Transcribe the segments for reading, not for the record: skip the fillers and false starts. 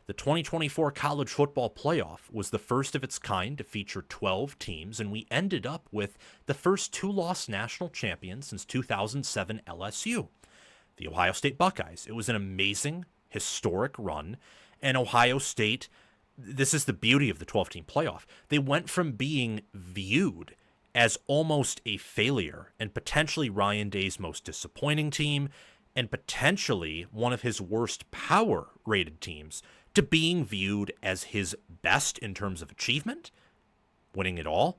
The 2024 college football playoff was the first of its kind to feature 12 teams, and we ended up with the first two-loss national champion since 2007 LSU, the Ohio State Buckeyes. It was an amazing, historic run, and Ohio State, this is the beauty of the 12-team playoff, they went from being viewed as almost a failure and potentially Ryan Day's most disappointing team and potentially one of his worst power-rated teams to being viewed as his best in terms of achievement, winning it all.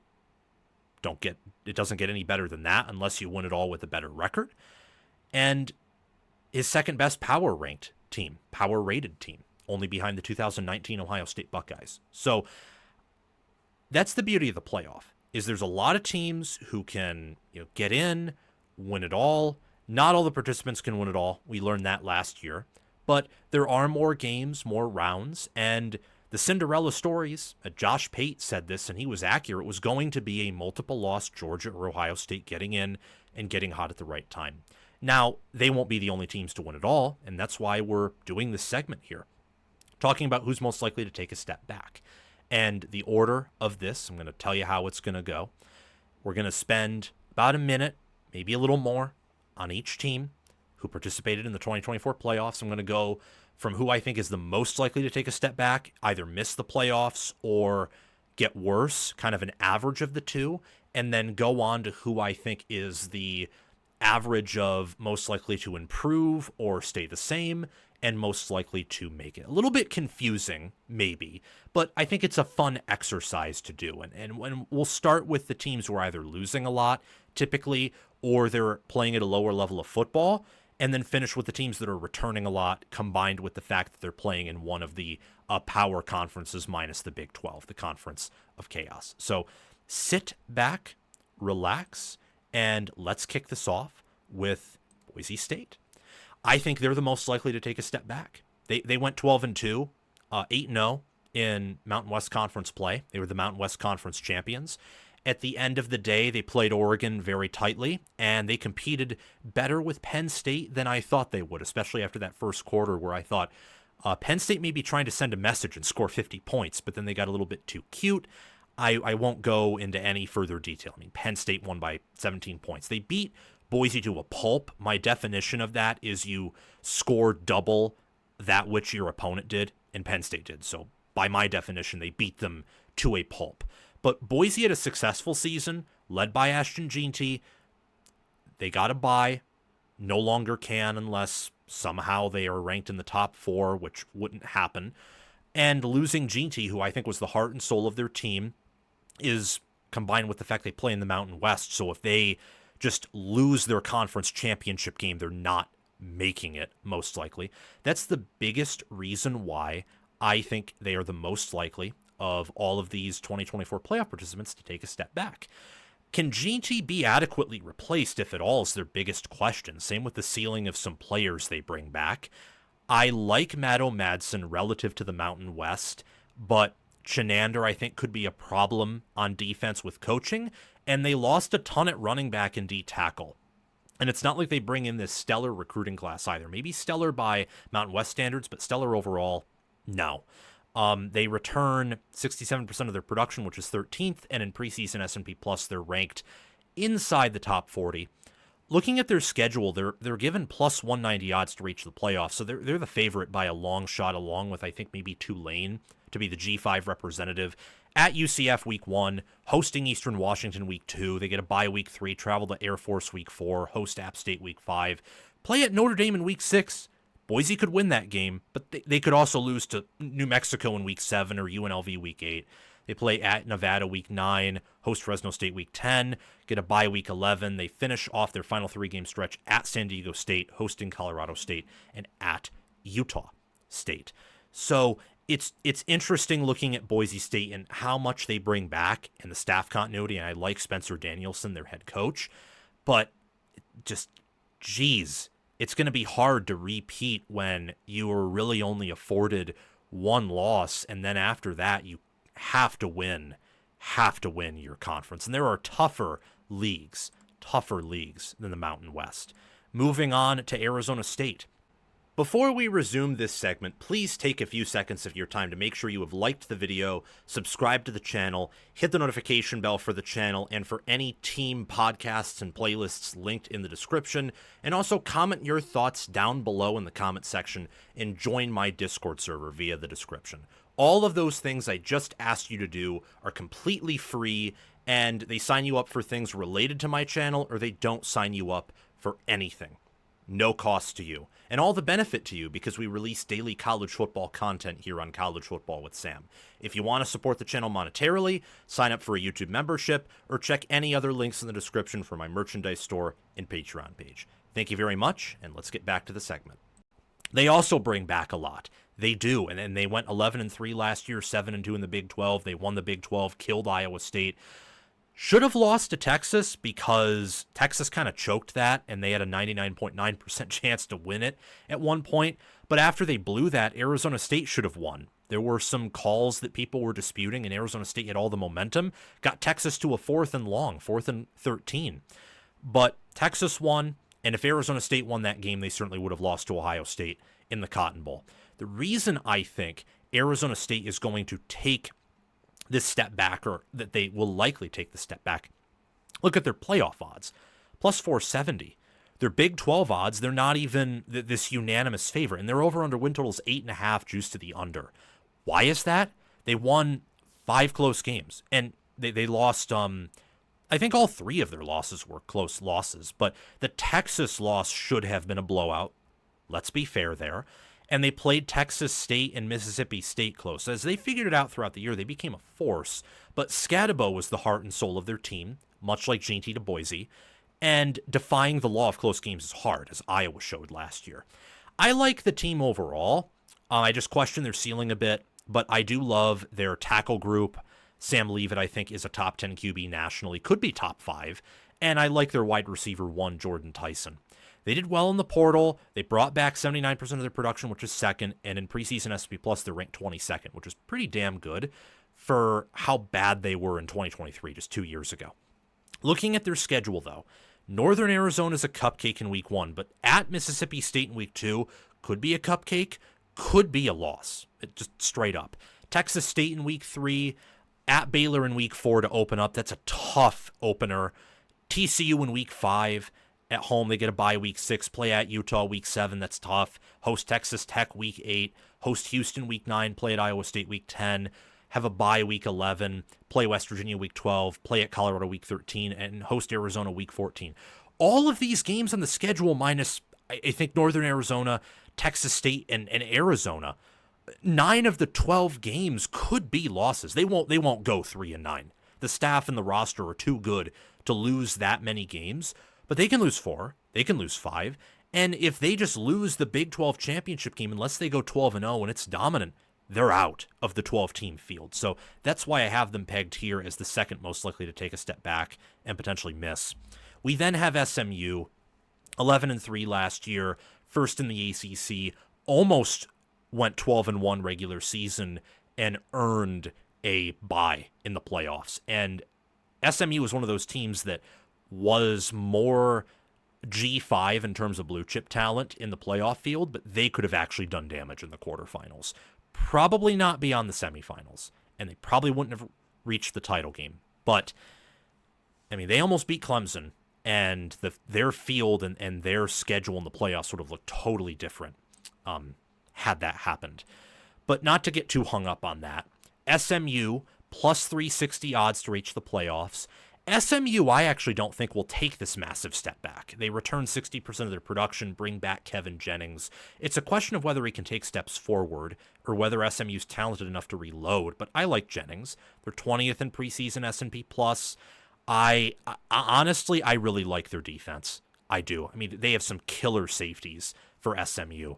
It doesn't get any better than that unless you win it all with a better record. And his second best power-ranked team, power-rated team, only behind the 2019 Ohio State Buckeyes. So that's the beauty of the playoff, is there's a lot of teams who can get in, win it all. Not all the participants can win it all. We learned that last year. But there are more games, more rounds, and the Cinderella stories, Josh Pate said this, and he was accurate, was going to be a multiple-loss Georgia or Ohio State getting in and getting hot at the right time. Now, they won't be the only teams to win it all, and that's why we're doing this segment here, talking about who's most likely to take a step back. And the order of this, I'm going to tell you how it's going to go. We're going to spend about a minute, maybe a little more, on each team who participated in the 2024 playoffs. I'm going to go from who I think is the most likely to take a step back, either miss the playoffs or get worse, kind of an average of the two, and then go on to who I think is the average of most likely to improve or stay the same and most likely to make it. A little bit confusing, maybe, but I think it's a fun exercise to do. And when we'll start with the teams who are either losing a lot, typically, or they're playing at a lower level of football, and then finish with the teams that are returning a lot, combined with the fact that they're playing in one of the power conferences minus the Big 12, the Conference of Chaos. So sit back, relax, and let's kick this off with Boise State. I think they're the most likely to take a step back. They went 12-2, 8-0 in Mountain West Conference play. They were the Mountain West Conference champions. At the end of the day, they played Oregon very tightly, and they competed better with Penn State than I thought they would, especially after that first quarter where I thought Penn State may be trying to send a message and score 50 points, but then they got a little bit too cute. I won't go into any further detail. I mean, Penn State won by 17 points. They beat Boise to a pulp. My definition of that is you score double that which your opponent did, and Penn State did. So by my definition, they beat them to a pulp. But Boise had a successful season, led by Ashton Jeanty. They got a bye, no longer can unless somehow they are ranked in the top 4, which wouldn't happen. And losing Jeanty, who I think was the heart and soul of their team, is combined with the fact they play in the Mountain West. So if they just lose their conference championship game, they're not making it, most likely. That's the biggest reason why I think they are the most likely of all of these 2024 playoff participants to take a step back. Can Jeanty be adequately replaced, if at all, is their biggest question. Same with the ceiling of some players they bring back. I like Matto Madsen relative to the Mountain West, but Chenander, I think, could be a problem on defense with coaching, and they lost a ton at running back and D tackle. And it's not like they bring in this stellar recruiting class either. Maybe stellar by Mountain West standards, but stellar overall, no. They return 67% of their production, which is 13th, and in preseason S&P Plus, they're ranked inside the top 40. Looking at their schedule, they're given plus 190 odds to reach the playoffs, so they're the favorite by a long shot, along with I think maybe Tulane to be the G5 representative. At UCF week 1, hosting Eastern Washington week 2, they get a bye week 3, travel to Air Force week 4, host App State week 5, play at Notre Dame in week 6. Boise could win that game, but they could also lose to New Mexico in week 7 or UNLV week 8. They play at Nevada week 9, host Fresno State week 10, get a bye week 11. They finish off their final 3-game stretch at San Diego State, hosting Colorado State, and at Utah State. So it's interesting looking at Boise State and how much they bring back and the staff continuity, and I like Spencer Danielson, their head coach, but just, geez, it's going to be hard to repeat when you were really only afforded one loss, and then after that, you have to win your conference. And there are tougher leagues than the Mountain West. Moving on to Arizona State. Before we resume this segment, please take a few seconds of your time to make sure you have liked the video, subscribed to the channel, hit the notification bell for the channel and for any team podcasts and playlists linked in the description, and also comment your thoughts down below in the comment section and join my Discord server via the description. All of those things I just asked you to do are completely free, and they sign you up for things related to my channel, or they don't sign you up for anything. No cost to you, and all the benefit to you because we release daily college football content here on College Football with Sam. If you want to support the channel monetarily, sign up for a YouTube membership, or check any other links in the description for my merchandise store and Patreon page. Thank you very much, and let's get back to the segment. They also bring back a lot. They do, and they went 11-3 last year, 7-2 in the Big 12. They won the Big 12, killed Iowa State. Should have lost to Texas because Texas kind of choked that, and they had a 99.9% chance to win it at one point. But after they blew that, Arizona State should have won. There were some calls that people were disputing, and Arizona State had all the momentum, got Texas to a 4th and long, 4th and 13. But Texas won, and if Arizona State won that game, they certainly would have lost to Ohio State in the Cotton Bowl. The reason I think Arizona State is going to take this step back, or that they will likely take the step back, look at their playoff odds, plus 470. Their Big 12 odds, they're not even this unanimous favorite, and their over-under win total is 8.5, juice to the under. Why is that? They won 5 close games, and they lost, I think all 3 of their losses were close losses, but the Texas loss should have been a blowout. Let's be fair there. And they played Texas State and Mississippi State close. As they figured it out throughout the year, they became a force. But Scadabo was the heart and soul of their team, much like J.T. to Boise. And defying the law of close games is hard, as Iowa showed last year. I like the team overall. I just question their ceiling a bit, but I do love their tackle group. Sam Leavitt, I think, is a top 10 QB nationally, could be top 5. And I like their wide receiver 1, Jordan Tyson. They did well in the portal. They brought back 79% of their production, which is second. And in preseason SP Plus, they're ranked 22nd, which is pretty damn good for how bad they were in 2023, just 2 years ago. Looking at their schedule, though, Northern Arizona is a cupcake in week 1, but at Mississippi State in week 2 could be a cupcake, could be a loss, just straight up. Texas State in week 3, at Baylor in week 4 to open up. That's a tough opener. TCU in week 5. At home, they get a bye week 6, play at Utah week 7, that's tough. Host Texas Tech week 8, host Houston week 9, play at Iowa State week 10, have a bye week 11, play West Virginia week 12, play at Colorado week 13, and host Arizona week 14. All of these games on the schedule minus, I think, Northern Arizona, Texas State, and Arizona, 9 of the 12 games could be losses. They won't go 3-9. The staff and the roster are too good to lose that many games. But they can lose 4, they can lose 5, and if they just lose the Big 12 championship game, unless they go 12-0 and it's dominant, they're out of the 12-team field. So that's why I have them pegged here as the second most likely to take a step back and potentially miss. We then have SMU, 11-3 last year, first in the ACC, almost went 12-1 regular season and earned a bye in the playoffs. And SMU was one of those teams that was more G5 in terms of blue chip talent in the playoff field, but they could have actually done damage in the quarterfinals. Probably not beyond the semifinals, and they probably wouldn't have reached the title game. But, I mean, they almost beat Clemson, and their field and their schedule in the playoffs would have looked totally different had that happened. But not to get too hung up on that. SMU, plus 360 odds to reach the playoffs. SMU, I actually don't think will take this massive step back. They return 60% of their production, bring back Kevin Jennings. It's a question of whether he can take steps forward or whether SMU's talented enough to reload, but I like Jennings. They're 20th in preseason S&P Plus. I honestly, I really like their defense. I do. I mean, they have some killer safeties for SMU,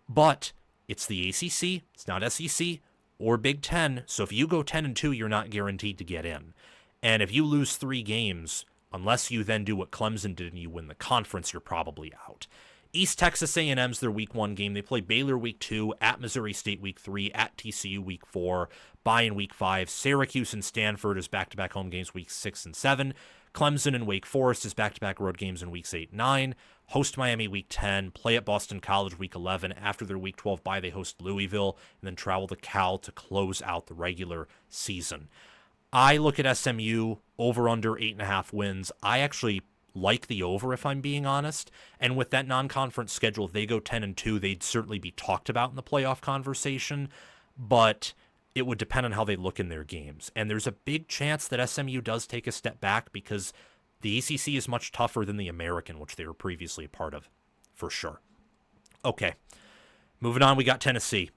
but it's the ACC, it's not SEC or Big Ten, so if you go 10-2, you're not guaranteed to get in. And if you lose 3 games, unless you then do what Clemson did and you win the conference, you're probably out. East Texas A&M's their week 1 game. They play Baylor week 2, at Missouri State week 3, at TCU week 4, bye in week 5. Syracuse and Stanford is back-to-back home games weeks 6 and 7. Clemson and Wake Forest is back-to-back road games in weeks 8 and 9. host Miami week 10, play at Boston College week 11. After their week 12 bye, they host Louisville, and then travel to Cal to close out the regular season. I look at SMU over under 8.5 wins. I actually like the over, if I'm being honest. And with that non-conference schedule, if they go 10-2, they'd certainly be talked about in the playoff conversation. But it would depend on how they look in their games. And there's a big chance that SMU does take a step back because the ACC is much tougher than the American, which they were previously a part of, for sure. Okay, moving on, we got Tennessee.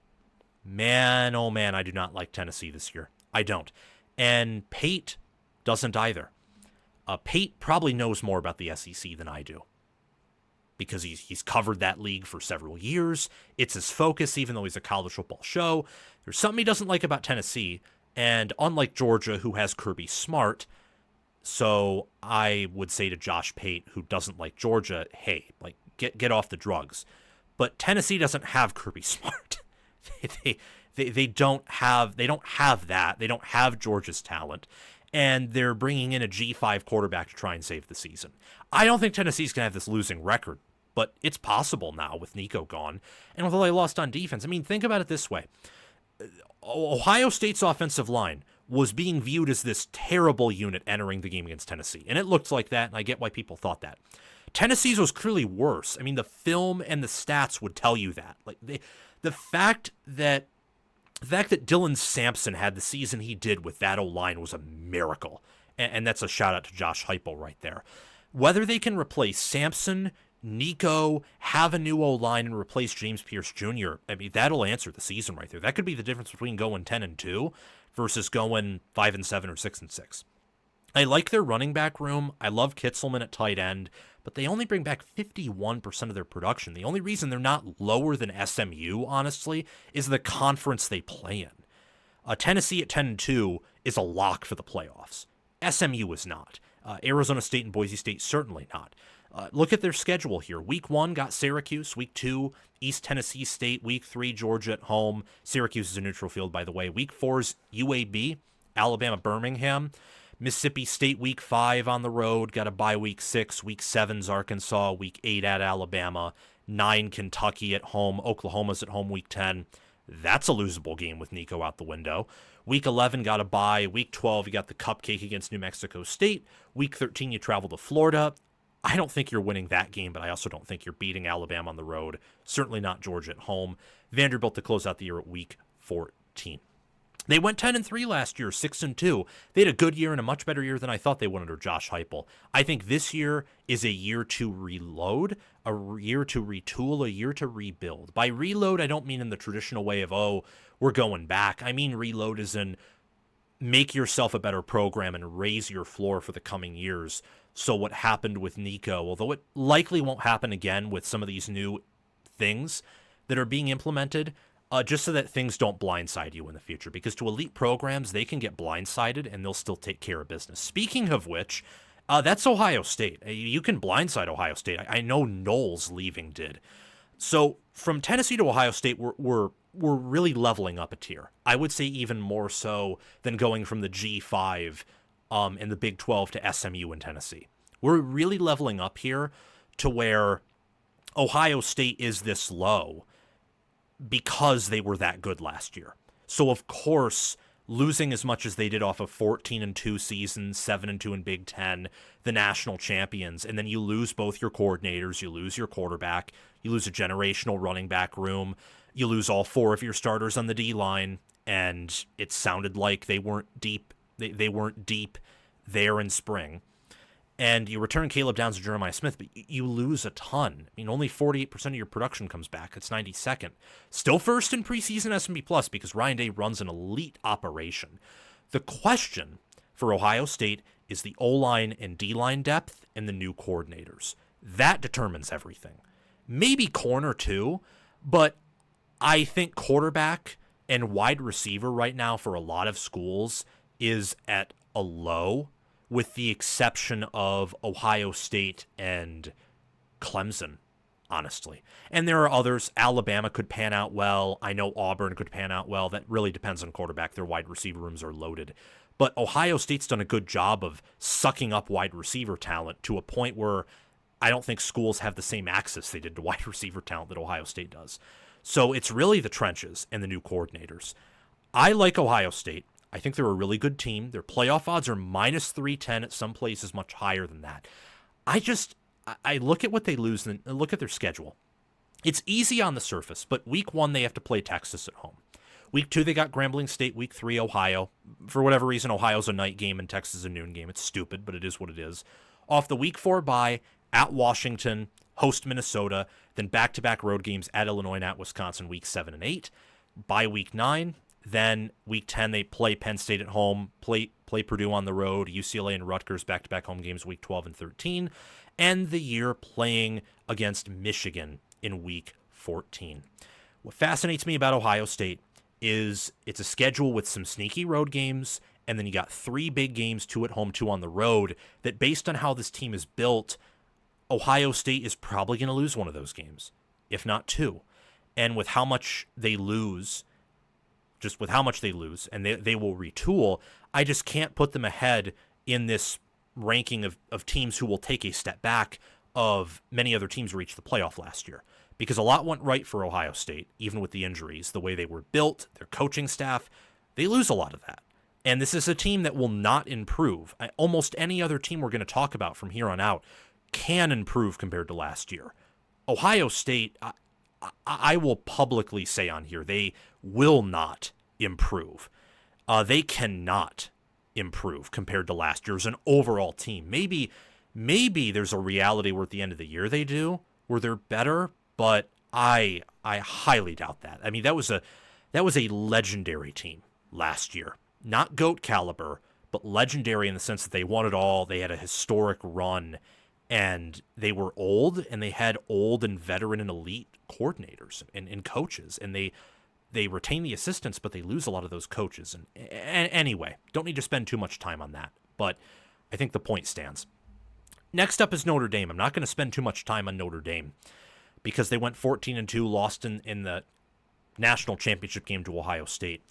Man, oh man, I do not like Tennessee this year. I don't. And Pate doesn't either. Pate probably knows more about the SEC than I do because he's covered that league for several years. It's his focus, even though he's a college football show. There's something he doesn't like about Tennessee, and unlike Georgia, who has Kirby Smart, so I would say to Josh Pate, who doesn't like Georgia, hey, like get off the drugs. But Tennessee doesn't have Kirby Smart. They don't have that. They don't have Georgia's talent. And they're bringing in a G5 quarterback to try and save the season. I don't think Tennessee's going to have this losing record, but it's possible now with Nico gone. And with all they lost on defense, I mean, think about it this way. Ohio State's offensive line was being viewed as this terrible unit entering the game against Tennessee. And it looked like that, and I get why people thought that. Tennessee's was clearly worse. I mean, the film and the stats would tell you that. Like the fact that Dylan Sampson had the season he did with that O-line was a miracle. And that's a shout out to Josh Heupel right there. Whether they can replace Sampson, Nico, have a new O-line, and replace James Pierce Jr., I mean, that'll answer the season right there. That could be the difference between going 10-2 versus going 5-7 or 6-6. I like their running back room. I love Kitzelman at tight end, but they only bring back 51% of their production. The only reason they're not lower than SMU, honestly, is the conference they play in. Tennessee at 10-2 is a lock for the playoffs. SMU is not. Arizona State and Boise State certainly not. Look at their schedule here. Week 1 got Syracuse. Week 2, East Tennessee State. Week 3, Georgia at home. Syracuse is a neutral field, by the way. Week 4 is UAB, Alabama, Birmingham. Mississippi State week 5 on the road, got a bye week 6. Week 7's Arkansas, week 8 at Alabama, 9 Kentucky at home, Oklahoma's at home week 10. That's a losable game with Nico out the window. Week 11 got a bye. Week 12 you got the cupcake against New Mexico State. Week 13 you travel to Florida. I don't think you're winning that game, but I also don't think you're beating Alabama on the road. Certainly not Georgia at home. Vanderbilt to close out the year at week 14. They went 10-3 last year, 6-2. They had a good year and a much better year than I thought they would under Josh Heupel. I think this year is a year to reload, a year to retool, a year to rebuild. By reload, I don't mean in the traditional way of, oh, we're going back. I mean reload as in make yourself a better program and raise your floor for the coming years. So what happened with Nico, although it likely won't happen again with some of these new things that are being implemented, just so that things don't blindside you in the future. Because to elite programs, they can get blindsided and they'll still take care of business. Speaking of which, that's Ohio State. You can blindside Ohio State. I know Knowles leaving did. So from Tennessee to Ohio State, we're really leveling up a tier. I would say even more so than going from the G5 in the Big 12 to SMU in Tennessee. We're really leveling up here to where Ohio State is this low because they were that good last year. So, of course, losing as much as they did off of 14-2 seasons, 7-2 in Big Ten, the national champions, and then you lose both your coordinators, you lose your quarterback, you lose a generational running back room, you lose all 4 of your starters on the D-line, and it sounded like they weren't deep. They weren't deep there in spring. And you return Caleb Downs and Jeremiah Smith, but you lose a ton. I mean, only 48% of your production comes back. It's 92nd. Still first in preseason S&P Plus because Ryan Day runs an elite operation. The question for Ohio State is the O-line and D-line depth and the new coordinators. That determines everything. Maybe corner too, but I think quarterback and wide receiver right now for a lot of schools is at a low, with the exception of Ohio State and Clemson, honestly. And there are others. Alabama could pan out well. I know Auburn could pan out well. That really depends on quarterback. Their wide receiver rooms are loaded. But Ohio State's done a good job of sucking up wide receiver talent to a point where I don't think schools have the same access they did to wide receiver talent that Ohio State does. So it's really the trenches and the new coordinators. I like Ohio State. I think they're a really good team. Their playoff odds are minus 310 at some places, much higher than that. I look at what they lose and look at their schedule. It's easy on the surface, but week 1 they have to play Texas at home. Week 2 they got Grambling State. Week 3 Ohio. For whatever reason, Ohio's a night game and Texas is a noon game. It's stupid, but it is what it is. Off the week 4 bye at Washington, host Minnesota, then back-to-back road games at Illinois and at Wisconsin week 7 and 8. By week 9, then week 10 they play Penn State at home, play Purdue on the road, UCLA and Rutgers back-to-back home games week 12 and 13, and the year playing against Michigan in week 14. What fascinates me about Ohio State is it's a schedule with some sneaky road games, and then you got 3 big games, 2 at home, 2 on the road, that based on how this team is built, Ohio State is probably going to lose one of those games, if not 2. And with how much they lose, and they will retool, I just can't put them ahead in this ranking of teams who will take a step back of many other teams who reached the playoff last year. Because a lot went right for Ohio State, even with the injuries, the way they were built, their coaching staff. They lose a lot of that. And this is a team that will not improve. Almost any other team we're going to talk about from here on out can improve compared to last year. Ohio State, I will publicly say on here, they will not improve. They cannot improve compared to last year as an overall team. Maybe there's a reality where at the end of the year they do, where they're better, but I highly doubt that. I mean, that was a legendary team last year. Not GOAT caliber, but legendary in the sense that they won it all. They had a historic run, and they were old, and they had old and veteran and elite coordinators and coaches, and they retain the assistants, but they lose a lot of those coaches. And anyway, don't need to spend too much time on that, but I think the point stands. Next up is Notre Dame. I'm not going to spend too much time on Notre Dame because they went 14-2, lost in the national championship game to Ohio State.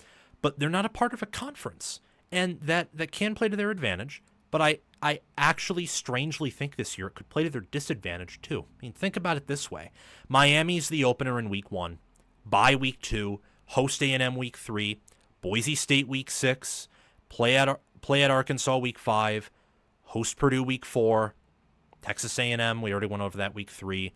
But they're not a part of a conference, and that can play to their advantage. But I actually strangely think this year it could play to their disadvantage too. I mean, think about it this way. Miami's the opener in week 1, bye week 2, host A&M week 3, Boise State week 6, play at Arkansas week 5, host Purdue week 4, Texas A&M, we already went over that week 3,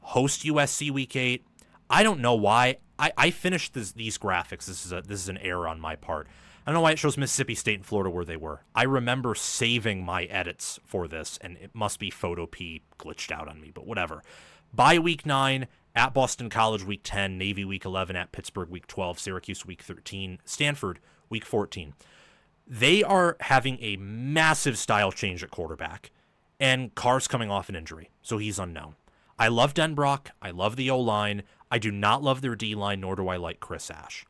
host USC week 8. I don't know why. I finished these graphics. This is an error on my part. I don't know why it shows Mississippi State and Florida where they were. I remember saving my edits for this, and it must be Photo P glitched out on me, but whatever. Bye week 9, at Boston College week 10, Navy week 11, at Pittsburgh week 12, Syracuse week 13, Stanford week 14. They are having a massive style change at quarterback, and Carr's coming off an injury, so he's unknown. I love Denbrock. I love the O-line. I do not love their D-line, nor do I like Chris Ash.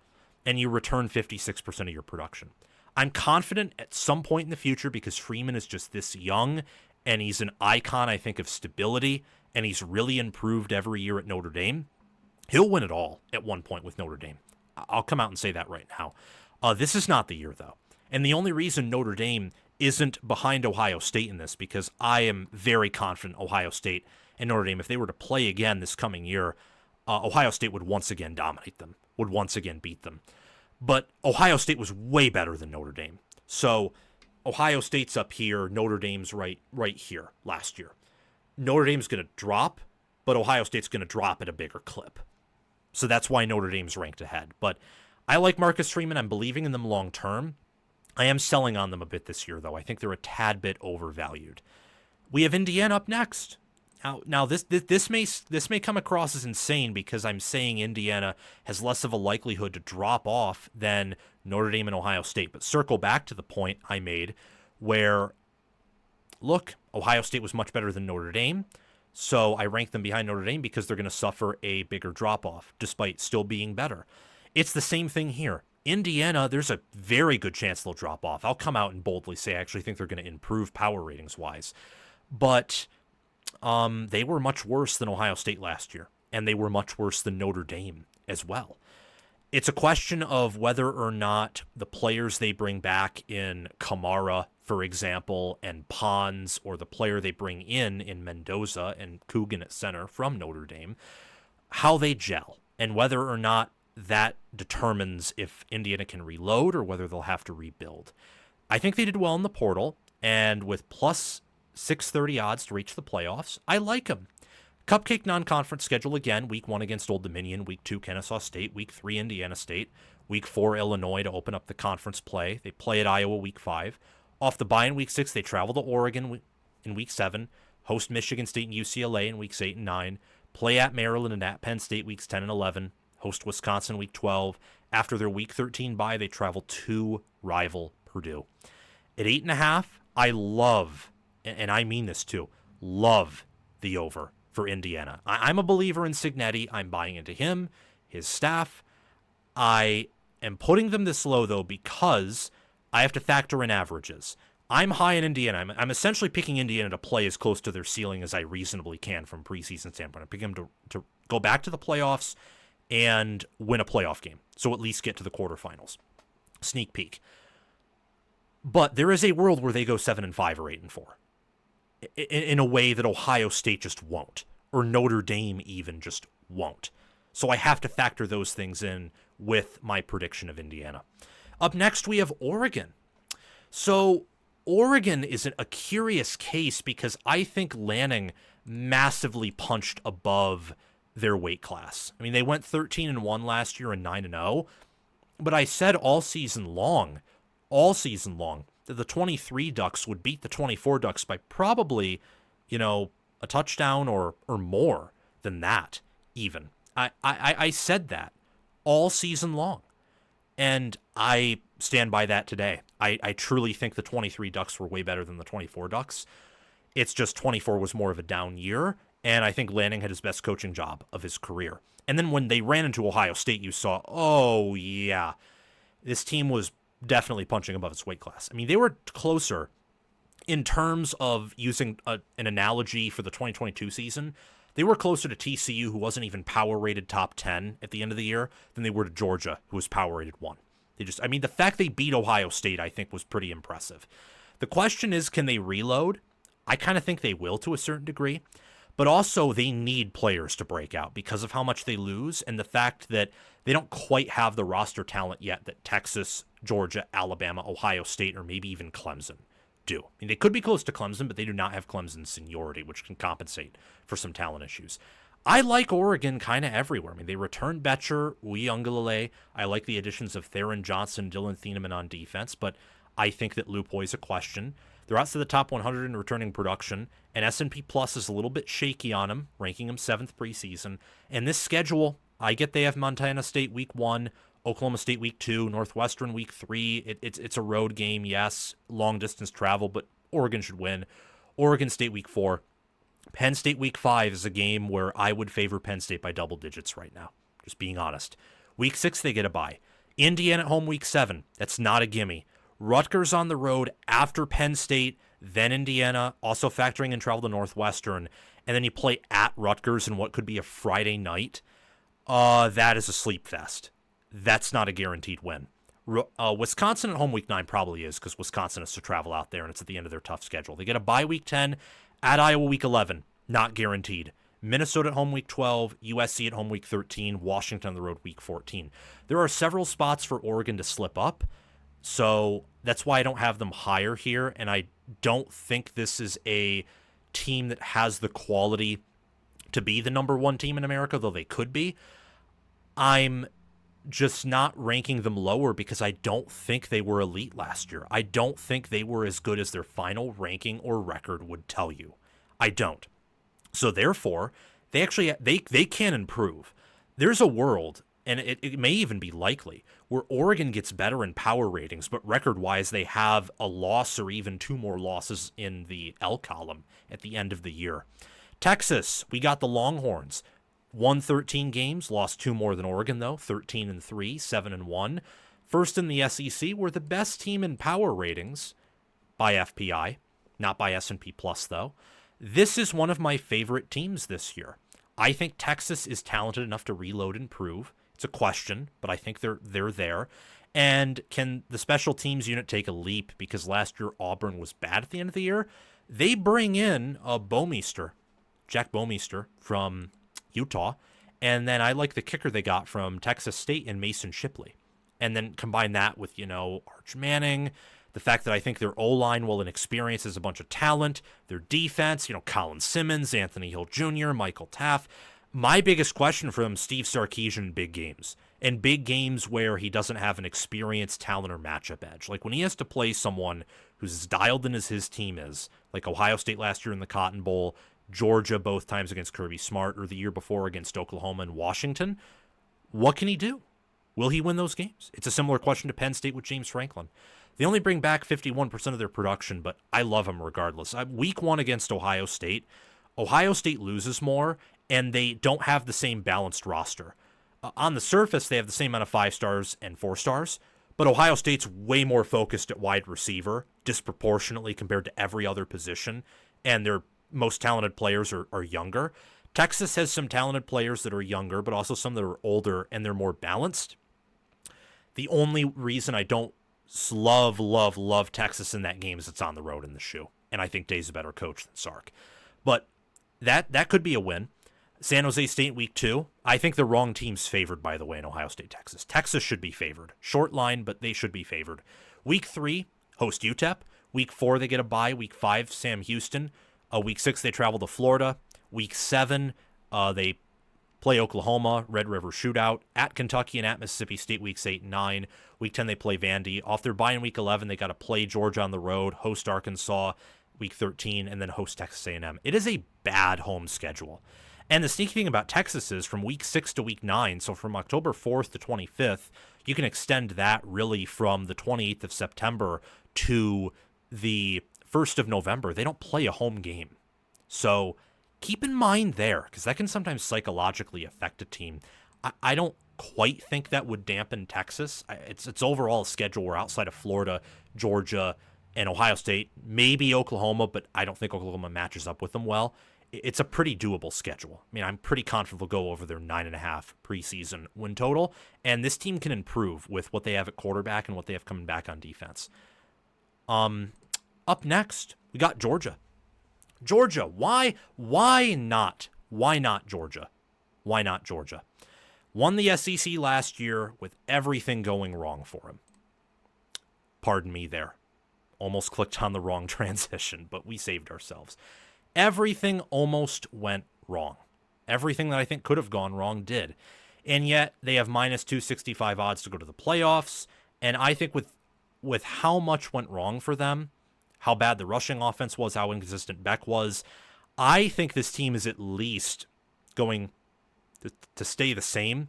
And you return 56% of your production. I'm confident at some point in the future, because Freeman is just this young, and he's an icon, I think, of stability, and he's really improved every year at Notre Dame. He'll win it all at one point with Notre Dame. I'll come out and say that right now. This is not the year, though. And the only reason Notre Dame isn't behind Ohio State in this, because I am very confident Ohio State and Notre Dame, if they were to play again this coming year, Ohio State would once again dominate them, would once again beat them. But Ohio State was way better than Notre Dame. So Ohio State's up here, Notre Dame's right here last year. Notre Dame's going to drop, but Ohio State's going to drop at a bigger clip. So that's why Notre Dame's ranked ahead. But I like Marcus Freeman. I'm believing in them long term. I am selling on them a bit this year, though. I think they're a tad bit overvalued. We have Indiana up next. Now this may come across as insane because I'm saying Indiana has less of a likelihood to drop off than Notre Dame and Ohio State. But circle back to the point I made where, look, Ohio State was much better than Notre Dame, so I rank them behind Notre Dame because they're going to suffer a bigger drop-off despite still being better. It's the same thing here. Indiana, there's a very good chance they'll drop off. I'll come out and boldly say I actually think they're going to improve power ratings-wise. But they were much worse than Ohio State last year, and they were much worse than Notre Dame as well. It's a question of whether or not the players they bring back in Kamara, for example, and Pons, or the player they bring in Mendoza and Coogan at center from Notre Dame, how they gel, and whether or not that determines if Indiana can reload or whether they'll have to rebuild. I think they did well in the portal, and with plus 630 odds to reach the playoffs, I like them. Cupcake non-conference schedule again, week 1 against Old Dominion, week 2 Kennesaw State, week 3 Indiana State, week 4 Illinois to open up the conference play. They play at Iowa week 5. Off the bye in week 6, they travel to Oregon in week 7, host Michigan State and UCLA in weeks 8 and 9, play at Maryland and at Penn State weeks 10 and 11, host Wisconsin week 12. After their week 13 bye, they travel to rival Purdue. At 8.5, I love, and I mean this too, love the over for Indiana. I'm a believer in Cignetti. I'm buying into him, his staff. I am putting them this low, though, because I have to factor in averages. I'm high in Indiana. I'm essentially picking Indiana to play as close to their ceiling as I reasonably can from preseason standpoint. I'm picking them to go back to the playoffs and win a playoff game, so at least get to the quarterfinals. Sneak peek. But there is a world where they go 7-5 or 8-4. In a way that Ohio State just won't, or Notre Dame even just won't. So I have to factor those things in with my prediction of Indiana. Up next, we have Oregon. So Oregon is a curious case because I think Lanning massively punched above their weight class. I mean, they went 13-1 last year and 9-0, but I said all season long, that the 23 Ducks would beat the 24 Ducks by probably, a touchdown or more than that, even. I said that all season long, and I stand by that today. I truly think the 23 Ducks were way better than the 24 Ducks. It's just 24 was more of a down year, and I think Lanning had his best coaching job of his career. And then when they ran into Ohio State, you saw, oh, yeah, this team was definitely punching above its weight class. I mean, they were closer in terms of using an analogy for the 2022 season. They were closer to TCU, who wasn't even power rated top 10 at the end of the year, than they were to Georgia, who was power rated 1. The fact they beat Ohio State, I think, was pretty impressive. The question is, can they reload? I kind of think they will to a certain degree, but also they need players to break out because of how much they lose and the fact that they don't quite have the roster talent yet that Texas, Georgia, Alabama, Ohio State, or maybe even Clemson do. I mean, they could be close to Clemson, but they do not have Clemson's seniority, which can compensate for some talent issues. I like Oregon kind of everywhere. I mean, they returned Betcher, Uiagalelei. I like the additions of Theron Johnson, Dylan Thieneman on defense, but I think that Lupoy is a question. They're outside the top 100 in returning production, and S&P Plus is a little bit shaky on them, ranking them 7th preseason. And this schedule, I get they have Montana State week 1, Oklahoma State week 2, Northwestern week 3. It's a road game, yes, long distance travel, but Oregon should win. Oregon State week 4. Penn State week 5 is a game where I would favor Penn State by double digits right now, just being honest. Week 6, they get a bye. Indiana at home week 7. That's not a gimme. Rutgers on the road after Penn State, then Indiana, also factoring in travel to Northwestern, and then you play at Rutgers in what could be a Friday night. That is a sleep fest. That's not a guaranteed win. Wisconsin at home week 9 probably is because Wisconsin has to travel out there, and it's at the end of their tough schedule. They get a bye week 10, at Iowa week 11, not guaranteed. Minnesota at home week 12, USC at home week 13, Washington on the road week 14. There are several spots for Oregon to slip up, so that's why I don't have them higher here, and I don't think this is a team that has the quality to be the number 1 team in America, though they could be. I'm just not ranking them lower because I don't think they were elite last year. I don't think they were as good as their final ranking or record would tell you. I don't. So therefore, they can improve. There's a world, and it may even be likely, where Oregon gets better in power ratings, but record-wise they have a loss or even 2 more losses in the L column at the end of the year. Texas, we got the Longhorns. Won 13 games, lost 2 more than Oregon, though, 13-3, 7-1. First in the SEC, we're the best team in power ratings by FPI, not by S&P Plus, though. This is one of my favorite teams this year. I think Texas is talented enough to reload and prove. It's a question, but I think they're there. And can the special teams unit take a leap? Because last year Auburn was bad at the end of the year. They bring in a Jack Bomeister from Utah. And then I like the kicker they got from Texas State and Mason Shipley. And then combine that with, Arch Manning, the fact that I think their O-line, while inexperienced, is a bunch of talent. Their defense, Colin Simmons, Anthony Hill Jr., Michael Taft. My biggest question for them, Steve Sarkisian in big games. In big games where he doesn't have an experienced talent or matchup edge. Like when he has to play someone who's as dialed in as his team is, like Ohio State last year in the Cotton Bowl, Georgia both times against Kirby Smart, or the year before against Oklahoma and Washington, what can he do? Will he win those games? It's a similar question to Penn State with James Franklin. They only bring back 51% of their production, but I love him regardless. Week 1 against Ohio State loses more, and they don't have the same balanced roster. On the surface, they have the same amount of 5 stars and 4 stars, but Ohio State's way more focused at wide receiver, disproportionately compared to every other position, and their most talented players are younger. Texas has some talented players that are younger, but also some that are older, and they're more balanced. The only reason I don't love Texas in that game is it's on the road in the shoe, and I think Day's a better coach than Sark. But that could be a win. San Jose State week 2. I think the wrong team's favored, by the way, in Ohio State, Texas. Texas should be favored. Short line, but they should be favored. Week 3, host UTEP. Week 4, they get a bye. Week 5, Sam Houston. Week 6, they travel to Florida. Week 7, they play Oklahoma, Red River Shootout. At Kentucky and at Mississippi State weeks 8 and 9. Week 10, they play Vandy. Off their bye in week 11, they got to play Georgia on the road, host Arkansas week 13, and then host Texas A&M. It is a bad home schedule. And the sneaky thing about Texas is from week 6 to week 9, so from October 4th to 25th, you can extend that really from the 28th of September to the 1st of November. They don't play a home game. So keep in mind there, because that can sometimes psychologically affect a team. I don't quite think that would dampen Texas. It's overall a schedule where outside of Florida, Georgia, and Ohio State, maybe Oklahoma, but I don't think Oklahoma matches up with them well. It's a pretty doable schedule. I mean, I'm pretty confident they'll go over their 9.5 preseason win total, and this team can improve with what they have at quarterback and what they have coming back on defense. Up next, we got Georgia. Georgia, why not? Why not Georgia? Why not Georgia? Won the SEC last year with everything going wrong for him. Pardon me there. Almost clicked on the wrong transition, but we saved ourselves. Everything almost went wrong. Everything that I think could have gone wrong did. And yet they have minus 265 odds to go to the playoffs. And I think with how much went wrong for them, how bad the rushing offense was, how inconsistent Beck was, I think this team is at least going to stay the same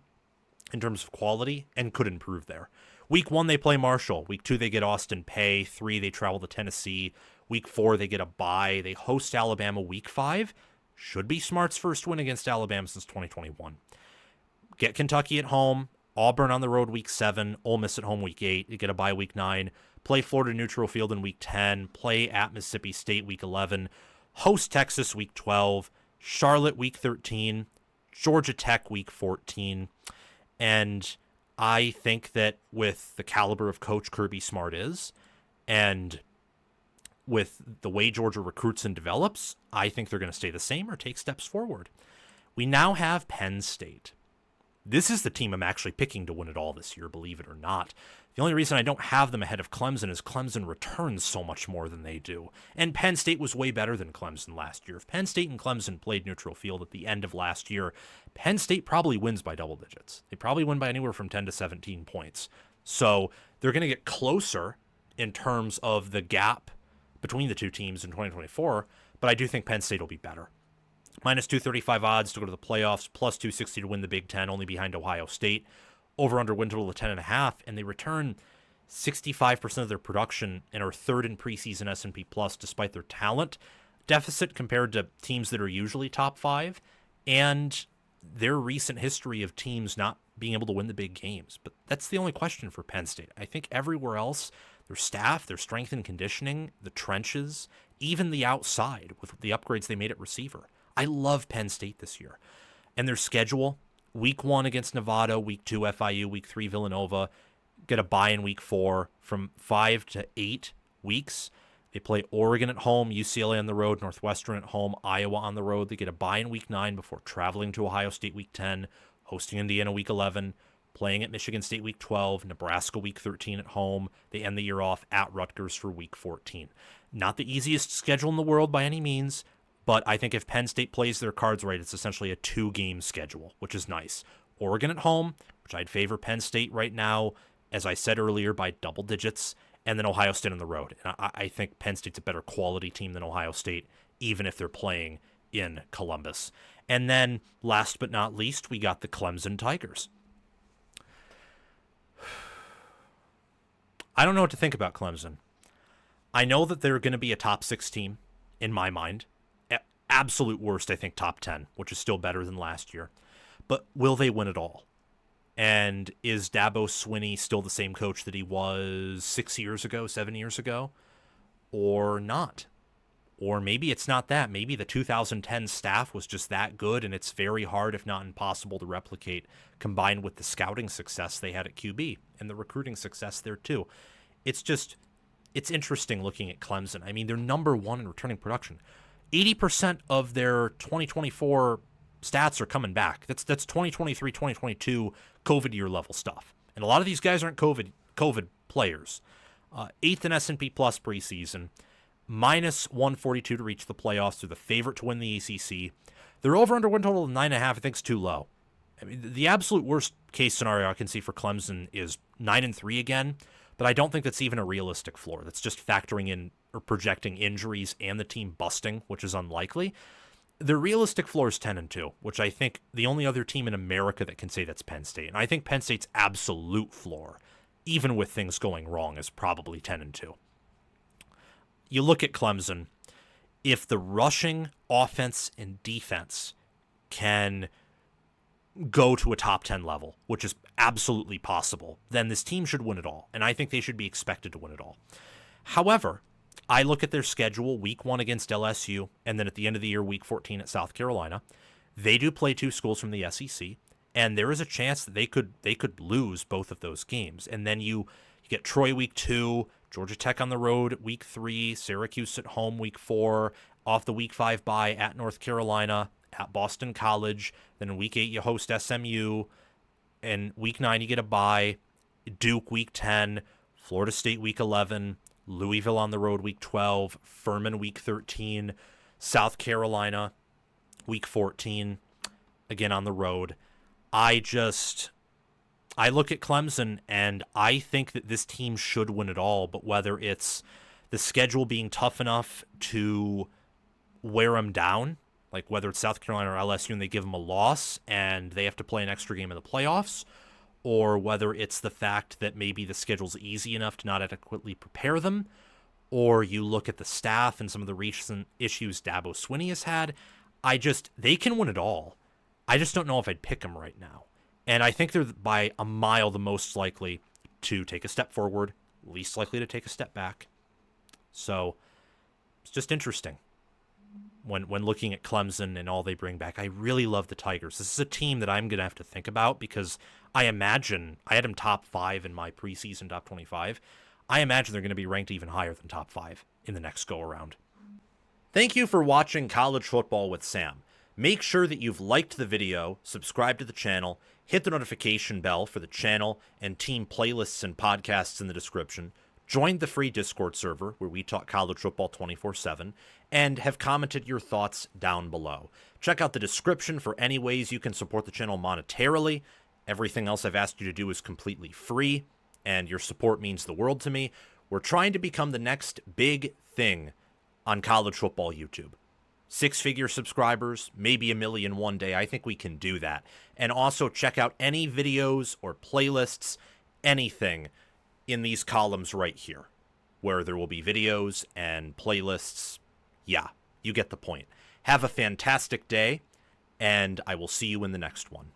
in terms of quality and could improve there. Week 1, they play Marshall. Week 2, they get Austin Peay. 3, they travel to Tennessee. Week 4, they get a bye. They host Alabama week 5. Should be Smart's first win against Alabama since 2021. Get Kentucky at home. Auburn on the road week 7. Ole Miss at home week 8. They get a bye week 9. Play Florida neutral field in week 10. Play at Mississippi State week 11. Host Texas week 12. Charlotte week 13. Georgia Tech week 14. And I think that with the caliber of coach Kirby Smart is, and with the way Georgia recruits and develops, I think they're going to stay the same or take steps forward. We now have Penn State. This is the team I'm actually picking to win it all this year, believe it or not. The only reason I don't have them ahead of Clemson is Clemson returns so much more than they do. And Penn State was way better than Clemson last year. If Penn State and Clemson played neutral field at the end of last year, Penn State probably wins by double digits. They probably win by anywhere from 10 to 17 points. So they're going to get closer in terms of the gap between the two teams in 2024, but I do think Penn State will be better. Minus 235 odds to go to the playoffs, plus 260 to win the Big Ten, only behind Ohio State. Over-under win total of 10.5, and they return 65% of their production and are third in preseason S&P Plus despite their talent deficit compared to teams that are usually top 5, and their recent history of teams not being able to win the big games. But that's the only question for Penn State. I think everywhere else, their staff, their strength and conditioning, the trenches, even the outside with the upgrades they made at receiver. I love Penn State this year. And their schedule week 1 against Nevada, week 2 FIU, week 3 Villanova, get a bye in week 4 from 5 to 8 weeks. They play Oregon at home, UCLA on the road, Northwestern at home, Iowa on the road. They get a bye in week 9 before traveling to Ohio State week 10, hosting Indiana week 11, playing at Michigan State week 12, Nebraska week 13 at home. They end the year off at Rutgers for week 14. Not the easiest schedule in the world by any means, but I think if Penn State plays their cards right, it's essentially a 2-game schedule, which is nice. Oregon at home, which I'd favor Penn State right now, as I said earlier, by double digits, and then Ohio State on the road. And I think Penn State's a better quality team than Ohio State, even if they're playing in Columbus. And then, last but not least, we got the Clemson Tigers. I don't know what to think about Clemson. I know that they're going to be a top 6 team, in my mind. Absolute worst, I think, top 10, which is still better than last year. But will they win it all? And is Dabo Swinney still the same coach that he was 7 years ago? Or not? Or maybe it's not that. Maybe the 2010 staff was just that good, and it's very hard, if not impossible, to replicate, combined with the scouting success they had at QB and the recruiting success there too. It's interesting looking at Clemson. I mean, they're number 1 in returning production. 80% of their 2024 stats are coming back. That's 2023, 2022 COVID year level stuff. And a lot of these guys aren't COVID players. 8th in S&P Plus preseason, minus 142 to reach the playoffs. They're the favorite to win the ACC. Their over-under win total of 9.5, I think, is too low. I mean, the absolute worst case scenario I can see for Clemson is 9-3 again, but I don't think that's even a realistic floor. That's just factoring in or projecting injuries and the team busting, which is unlikely. The realistic floor is 10-2, which I think the only other team in America that can say that's Penn State. And I think Penn State's absolute floor, even with things going wrong, is probably 10-2. You look at Clemson, if the rushing offense and defense can go to a top 10 level, which is absolutely possible, then this team should win it all. And I think they should be expected to win it all. However, I look at their schedule, week 1 against LSU, and then at the end of the year, week 14 at South Carolina. They do play 2 schools from the SEC, and there is a chance that they could lose both of those games. And then you get Troy week 2, Georgia Tech on the road week 3, Syracuse at home week 4, off the week 5 bye at North Carolina, at Boston College. Then in week 8 you host SMU, and week 9 you get a bye, Duke week 10, Florida State week 11, Louisville on the road week 12, Furman week 13, South Carolina week 14, again on the road. I look at Clemson and I think that this team should win it all, but whether it's the schedule being tough enough to wear them down, like whether it's South Carolina or LSU and they give them a loss and they have to play an extra game in the playoffs, or whether it's the fact that maybe the schedule's easy enough to not adequately prepare them, or you look at the staff and some of the recent issues Dabo Swinney has had, they can win it all. I just don't know if I'd pick them right now. And I think they're by a mile the most likely to take a step forward, least likely to take a step back. So it's just interesting when looking at Clemson and all they bring back. I really love the Tigers. This is a team that I'm going to have to think about because I imagine I had them top 5 in my preseason top 25. I imagine they're going to be ranked even higher than top 5 in the next go around. Thank you for watching College Football with Sam. Make sure that you've liked the video, subscribed to the channel, hit the notification bell for the channel and team playlists and podcasts in the description, joined the free Discord server where we talk college football 24/7, and have commented your thoughts down below. Check out the description for any ways you can support the channel monetarily. Everything else I've asked you to do is completely free, and your support means the world to me. We're trying to become the next big thing on college football YouTube. 6-figure subscribers, maybe 1 million one day. I think we can do that. And also check out any videos or playlists, anything in these columns right here, where there will be videos and playlists. Yeah, you get the point. Have a fantastic day, and I will see you in the next one.